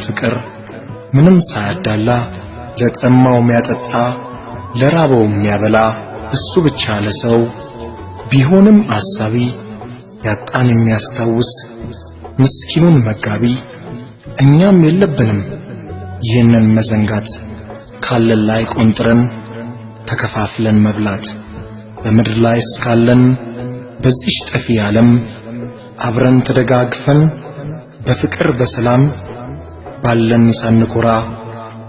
ፍቅር ምንም ሳያዳላ ለጠማው የሚያጠጣ ለራበው የሚያበላ እሱ ብቻ ለሰው ቢሆንም አሳቢ ያጣን የሚያስታውስ ምስኪኑን መጋቢ እኛም የለብንም ይህንን መዘንጋት ካለን ላይ ቆንጥረን ተከፋፍለን መብላት በምድር ላይ እስካለን በዚህ ጠፊ ዓለም አብረን ተደጋግፈን በፍቅር በሰላም ባለን ሳንኮራ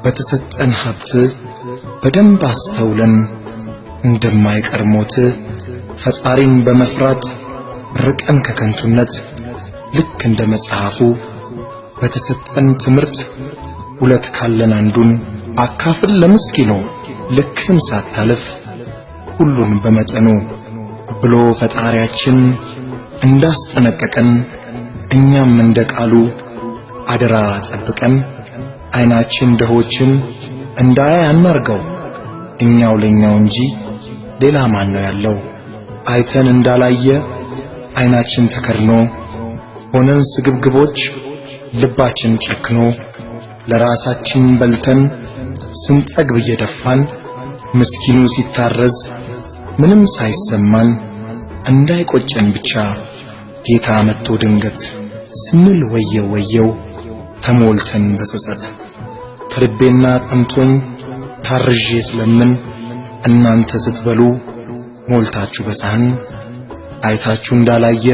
በተሰጠን ሀብት በደንብ አስተውለን እንደማይቀር ሞት ፈጣሪን በመፍራት ርቀን ከከንቱነት ልክ እንደ መጽሐፉ በተሰጠን ትምህርት ሁለት ካለን አንዱን አካፍል ለምስኪኑ ልክን ሳታልፍ ሁሉን በመጠኑ ብሎ ፈጣሪያችን እንዳስጠነቀቀን እኛም እንደ ቃሉ አደራ ጠብቀን አይናችን ደሆችን እንዳያይ አናርገው እኛው ለኛው እንጂ ሌላ ማን ነው ያለው አይተን እንዳላየ አይናችን ተከርኖ ሆነን ስግብግቦች ልባችን ጨክኖ ለራሳችን በልተን ስንጠግብ እየደፋን ምስኪኑ ሲታረዝ ምንም ሳይሰማን እንዳይቆጨን ብቻ ጌታ መጥቶ ድንገት ስንል ወየው ወየው ተሞልተን በጸጸት ተርቤና ጠምቶኝ ታርዤ ስለምን እናንተ ስትበሉ ሞልታችሁ በሳህን አይታችሁ እንዳላየ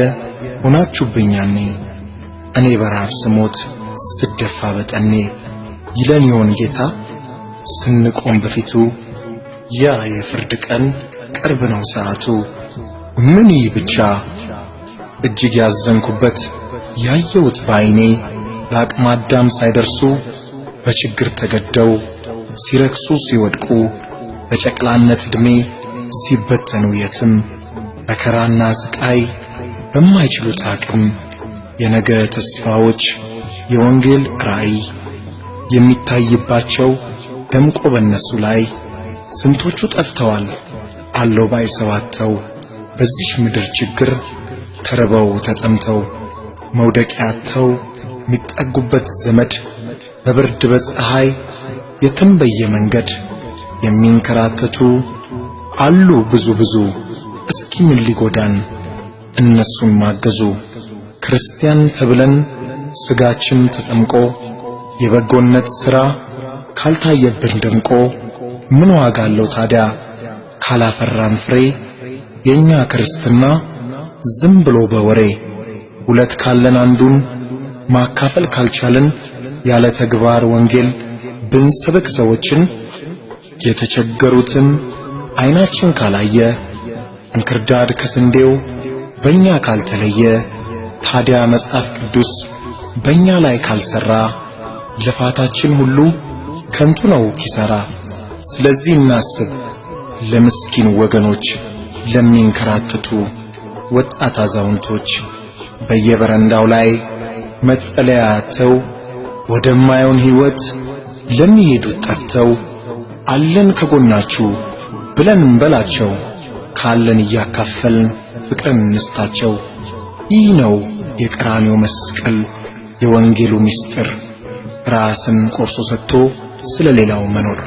ሆናችሁብኝ ያኔ እኔ በራብ ስሞት ስደፋ በጠኔ ይለን ይሆን ጌታ ስንቆም በፊቱ ያ የፍርድ ቀን ቅርብ ነው ሰዓቱ ምን ብቻ እጅግ ያዘንኩበት ያየሁት ባይኔ ለአቅመ አዳም ሳይደርሱ በችግር ተገደው ሲረክሱ ሲወድቁ በጨቅላነት ዕድሜ ሲበተኑ የትም መከራና ስቃይ በማይችሉት አቅም የነገ ተስፋዎች የወንጌል ራእይ የሚታይባቸው ደምቆ በነሱ ላይ ስንቶቹ ጠፍተዋል አለው ባይሰዋተው በዚህ ምድር ችግር ተርበው ተጠምተው መውደቂያቸው የሚጠጉበት ዘመድ በብርድ በፀሐይ የተንበየ መንገድ የሚንከራተቱ አሉ ብዙ እስኪ ምን ሊጎዳን እነሱን ማገዙ ክርስቲያን ተብለን ስጋችን ተጠምቆ የበጎነት ሥራ ካልታየብን ደምቆ ምን ዋጋ አለው ታዲያ ካላፈራን ፍሬ የኛ ክርስትና ዝም ብሎ በወሬ ሁለት ካለን አንዱን ማካፈል ካልቻለን ያለ ተግባር ወንጌል ብንሰብክ ሰዎችን የተቸገሩትን አይናችን ካላየ እንክርዳድ ከስንዴው በእኛ ካልተለየ ታዲያ መጽሐፍ ቅዱስ በእኛ ላይ ካልሰራ ልፋታችን ሁሉ ከንቱ ነው ኪሳራ ስለዚህ እናስብ ለምስኪን ወገኖች ለሚንከራተቱ ወጣት አዛውንቶች በየበረንዳው ላይ መጠለያ አጥተው ወደማይሆን ሕይወት ለሚሄዱት ጠፍተው አለን ከጎናችሁ ብለን እንበላቸው ካለን እያካፈልን ፍቅርን እንስታቸው ይህ ነው የቀራንዮ መስቀል የወንጌሉ ምስጢር ራስን ቆርሶ ሰጥቶ ስለሌላው መኖር